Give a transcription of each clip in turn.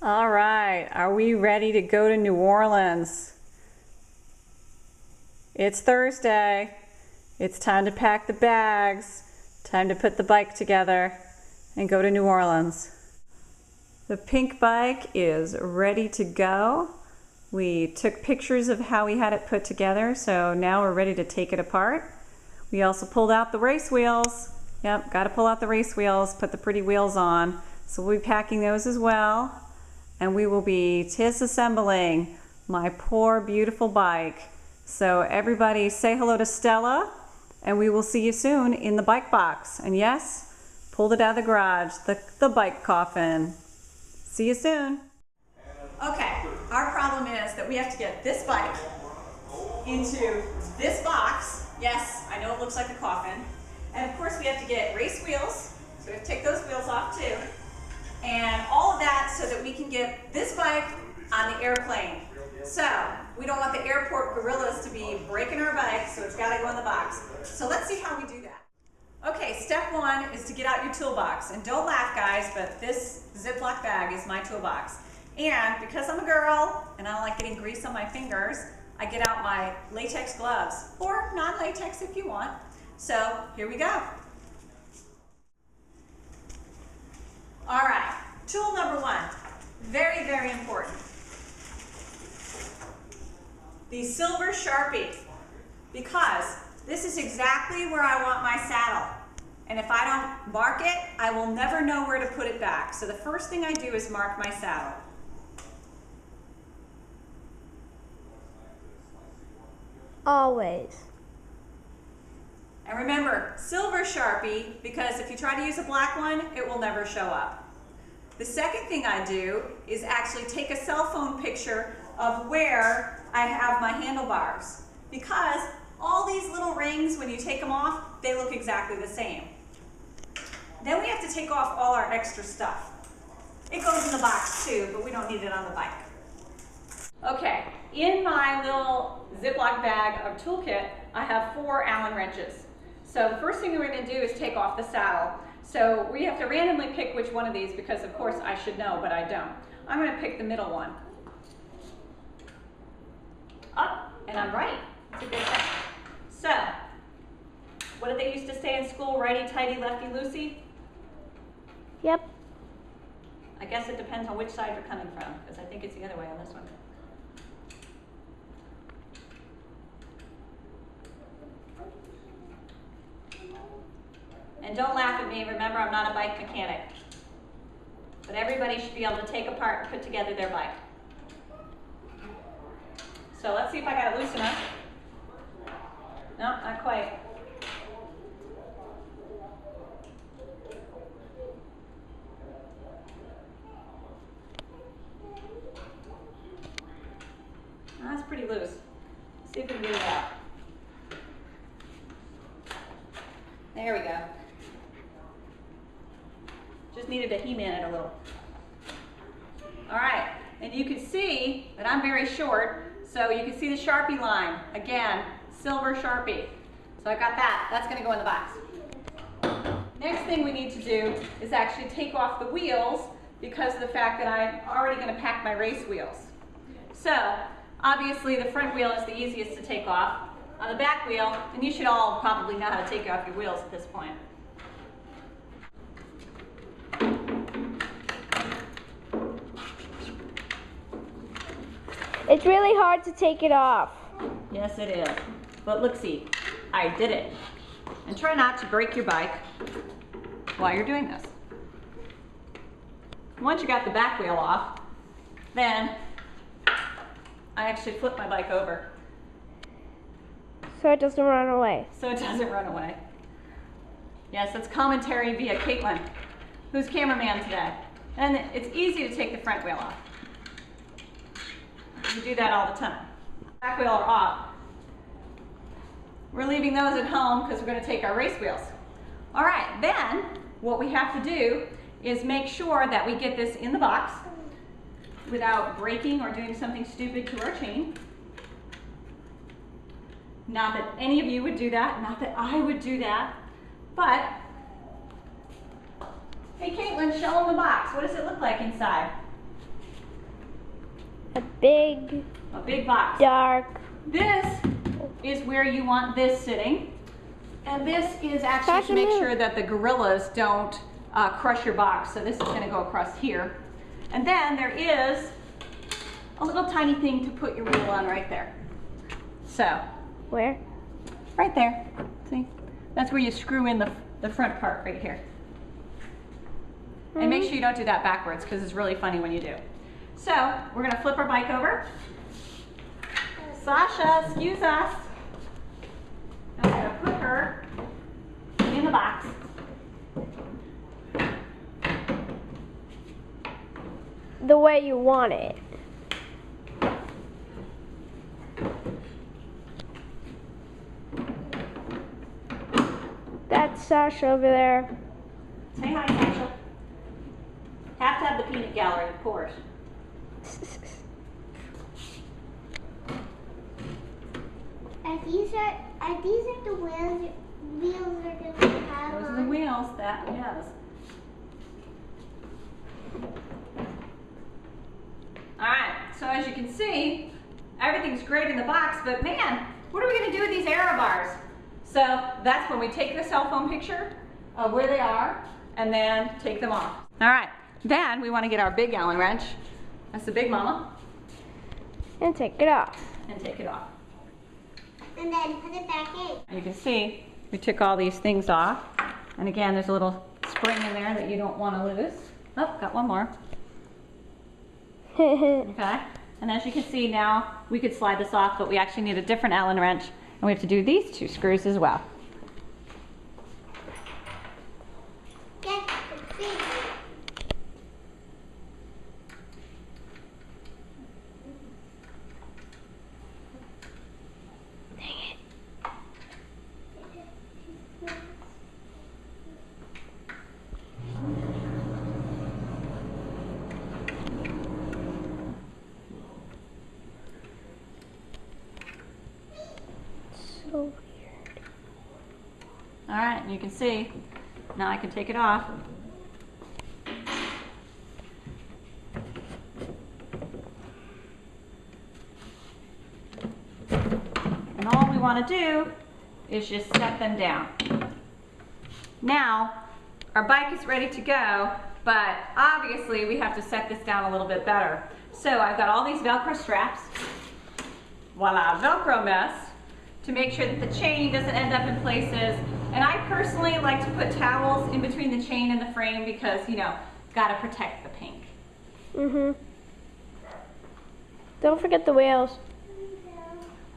All right, are we ready to go to New Orleans? It's Thursday. It's time to pack the bags, time to put the bike together and go to New Orleans. The pink bike is ready to go. We took pictures of how we had it put together, so now we're ready to take it apart. We also pulled out the race wheels. Yep, got to pull out the race wheels, put the pretty wheels on. So we'll be packing those as well. And we will be disassembling my poor beautiful bike. So everybody say hello to Stella, and we will see you soon in the bike box. And yes, pulled it out of the garage, the bike coffin. See you soon. Okay, our problem is that we have to get this bike into this box. Yes, I know it looks like a coffin. And of course we have to get race wheels, so we have to take those wheels off too. And all of that so that we can get this bike on the airplane. So we don't want the airport gorillas to be breaking our bike, so it's got to go in the box. So let's see how we do that. Okay, step one is to get out your toolbox. And don't laugh, guys, but this Ziploc bag is my toolbox. And because I'm a girl and I don't like getting grease on my fingers, I get out my latex gloves, or non-latex if you want. So here we go. All right, tool number one, very, very important. The silver Sharpie, because this is exactly where I want my saddle. And if I don't mark it, I will never know where to put it back. So the first thing I do is mark my saddle. Always. And remember, silver Sharpie, because if you try to use a black one, it will never show up. The second thing I do is actually take a cell phone picture of where I have my handlebars, because all these little rings, when you take them off, they look exactly the same. Then we have to take off all our extra stuff. It goes in the box too, but we don't need it on the bike. Okay, in my little Ziploc bag of toolkit, I have 4 Allen wrenches. So the first thing we're going to do is take off the saddle. So we have to randomly pick which one of these, because of course I should know, but I don't. I'm going to pick the middle one. Up, and I'm right. It's a good thing. So, what did they used to say in school? Righty-tighty, lefty-loosey? Yep. I guess it depends on which side you're coming from, because I think it's the other way on this one. And don't laugh at me, remember I'm not a bike mechanic. But everybody should be able to take apart and put together their bike. So let's see if I got it loose enough. No, not quite. Oh, that's pretty loose. Let's see if we can get it out. There we go. Just needed to He-Man it a little. All right, and you can see that I'm very short, so you can see the Sharpie line. Again, silver Sharpie. So I got that. That's going to go in the box. Next thing we need to do is actually take off the wheels, because of the fact that I'm already going to pack my race wheels. So obviously the front wheel is the easiest to take off. On the back wheel, and you should all probably know how to take off your wheels at this point. It's really hard to take it off. Yes, it is. But look, see, I did it. And try not to break your bike while you're doing this. Once you got the back wheel off, then I actually flipped my bike over. So it doesn't run away. So it doesn't run away. Yes, that's commentary via Caitlin, who's cameraman today. And it's easy to take the front wheel off. We do that all the time. Back wheel are off. We're leaving those at home because we're going to take our race wheels. All right, then what we have to do is make sure that we get this in the box without breaking or doing something stupid to our chain. Not that any of you would do that, not that I would do that, but hey Caitlin, show them the box. What does it look like inside? A big box. dark. This is where you want this sitting. And this is actually to Sasha, make move. sure that the gorillas don't crush your box. So this is going to go across here. And then there is a little tiny thing to put your wheel on right there. So, Where? right there. See? That's where you screw in the front part right here. And make sure you don't do that backwards because it's really funny when you do. So, we're going to flip our bike over. Sasha, excuse us. I'm going to put her in the box. The way you want it. That's Sasha over there. Say hi, Sasha. Have to have the peanut gallery, of course. Are these the wheels are going to have Those are on? the wheels, that, yes. Alright, so as you can see, everything's great in the box, but man, what are we going to do with these aero bars? So that's when we take the cell phone picture of where they are and then take them off. Alright, then we want to get our big Allen wrench. That's the big mama. And take it off. And take it off. And then put it back in. And you can see we took all these things off. And again, there's a little spring in there that you don't want to lose. Oh, got one more. Okay. And as you can see now, we could slide this off, but we actually need a different Allen wrench. And we have to do these two screws as well. Yes, see. So weird. All right, and you can see, now I can take it off. And all we want to do is just set them down. Now, our bike is ready to go, but obviously we have to set this down a little bit better. So I've got all these Velcro straps. Voila, Velcro mess, to make sure that the chain doesn't end up in places. And I personally like to put towels in between the chain and the frame because, you know, gotta protect the pink. Don't forget the wheels.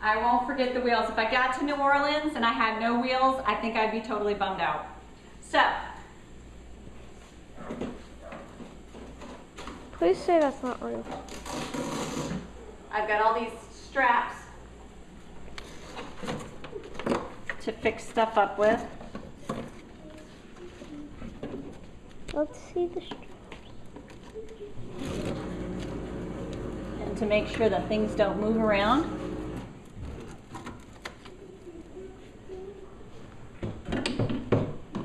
I won't forget the wheels. If I got to New Orleans and I had no wheels, I think I'd be totally bummed out. So, Please say that's not real. I've got all these straps to fix stuff up with. Let's see the straps. And to make sure that things don't move around.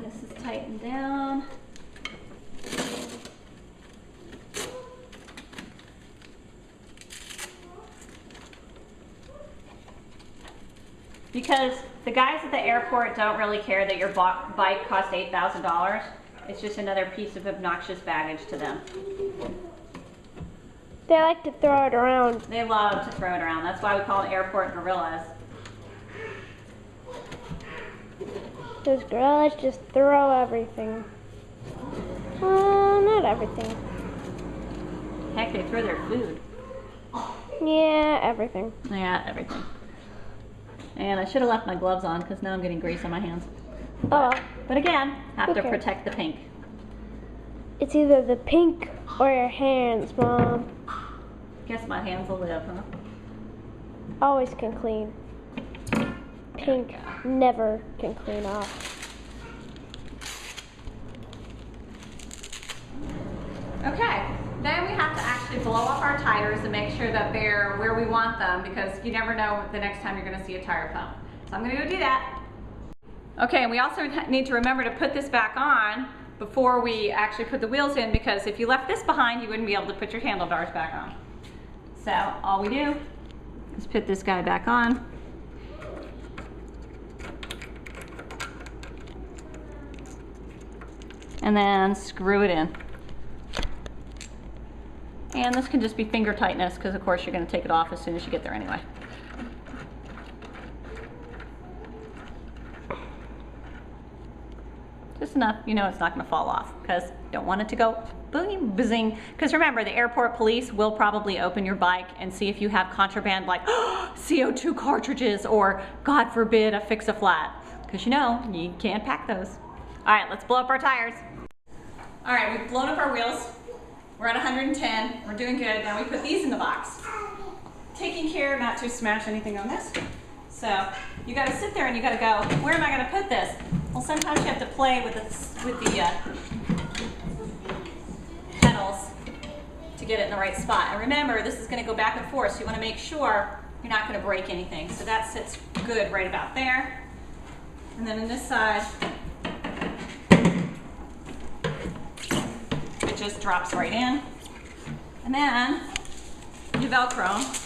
This is tightened down. Because the guys at the airport don't really care that your bike costs $8,000. It's just another piece of obnoxious baggage to them. They like to throw it around. They love to throw it around. That's why we call them airport gorillas. Those gorillas just throw everything. Not everything. Heck, they throw their food. Yeah, everything. Yeah, everything. And I should have left my gloves on because now I'm getting grease on my hands. Oh, But again, have to Okay. protect the pink. it's either the pink or your hands, Mom. Guess my hands will live, huh? Always can clean. Pink never can clean off. Okay, then we have to actually blow up our tires and make sure that they're where we want them because you never know the next time you're going to see a tire pump. So I'm going to go do that. Okay, and we also need to remember to put this back on before we actually put the wheels in because if you left this behind, you wouldn't be able to put your handlebars back on. So all we do is put this guy back on. And then screw it in. And this can just be finger tightness because of course you're going to take it off as soon as you get there anyway. Just enough, you know it's not going to fall off because you don't want it to go boom, bazing. Because remember, the airport police will probably open your bike and see if you have contraband like CO2 cartridges or, God forbid, a fix-a-flat. Because you know, you can't pack those. All right, let's blow up our tires. All right, we've blown up our wheels. We're at 110, we're doing good. Now we put these in the box. Taking care not to smash anything on this. So you gotta sit there and you gotta go, where am I gonna put this? Well, sometimes you have to play with the pedals to get it in the right spot. And remember, this is gonna go back and forth, so you wanna make sure you're not gonna break anything. So that sits good right about there. And then on this side, it just drops right in. And then you Velcro.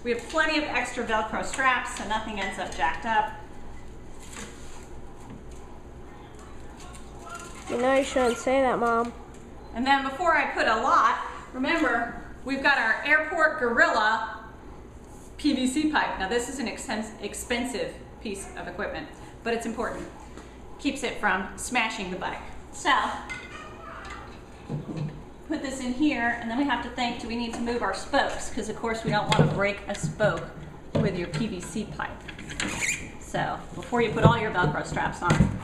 We have plenty of extra Velcro straps so nothing ends up jacked up. You know you shouldn't say that, Mom. And then before I put a lot, remember, we've got our Airport Gorilla PVC pipe. Now this is an expensive piece of equipment, but it's important. Keeps it from smashing the bike. So, put this in here, and then we have to think, do we need to move our spokes? Because of course we don't want to break a spoke with your PVC pipe. So, before you put all your Velcro straps on,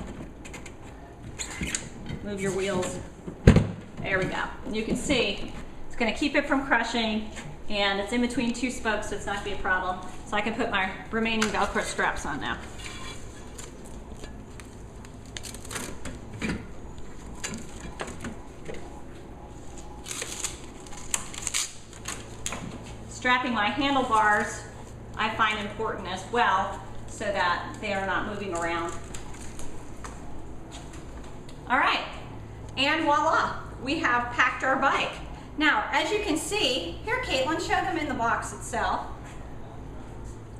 move your wheels. There we go. And you can see, it's going to keep it from crushing, and it's in between two spokes, so it's not going to be a problem. So I can put my remaining Velcro straps on now. Strapping my handlebars I find important as well so that they are not moving around. All right, and voila, we have packed our bike. Now, as you can see, here Caitlin, show them in the box itself.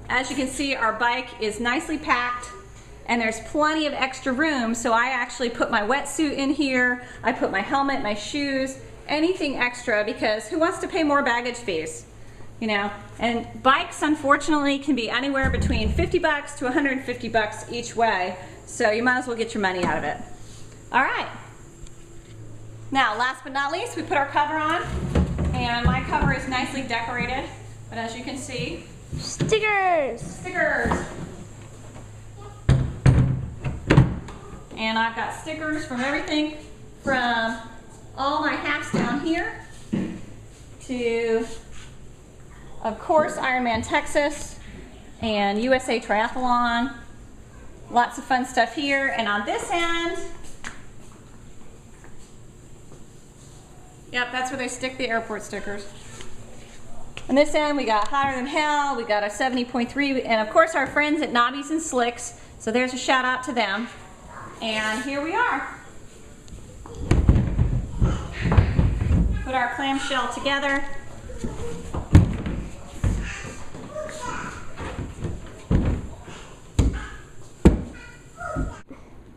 As you can see, our bike is nicely packed and there's plenty of extra room, so I actually put my wetsuit in here, I put my helmet, my shoes, anything extra, because who wants to pay more baggage fees? You know, and bikes unfortunately can be anywhere between 50 bucks to 150 bucks each way, so you might as well get your money out of it. All right, now last but not least, we put our cover on, and my cover is nicely decorated, but as you can see, stickers! Stickers! And I've got stickers from everything from all my hats down here to, of course, Ironman Texas and USA Triathlon. Lots of fun stuff here. And on this end, yep, that's where they stick the airport stickers. On this end, we got Hotter Than Hell, we got our 70.3, and of course our friends at Knobbies and Slicks. So there's a shout out to them. And here we are. Put our clamshell together.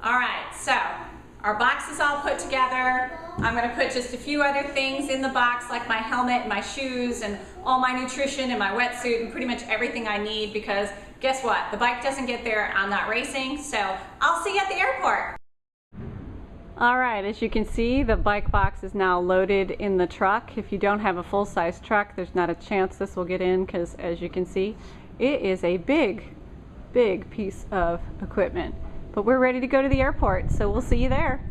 All right, so our box is all put together. I'm gonna put just a few other things in the box, like my helmet, my shoes, and all my nutrition, and my wetsuit, and pretty much everything I need, because guess what? The bike doesn't get there, I'm not racing, so I'll see you at the airport. All right, as you can see, the bike box is now loaded in the truck. If you don't have a full-size truck, there's not a chance this will get in, because as you can see, it is a big, big piece of equipment. But we're ready to go to the airport, so we'll see you there.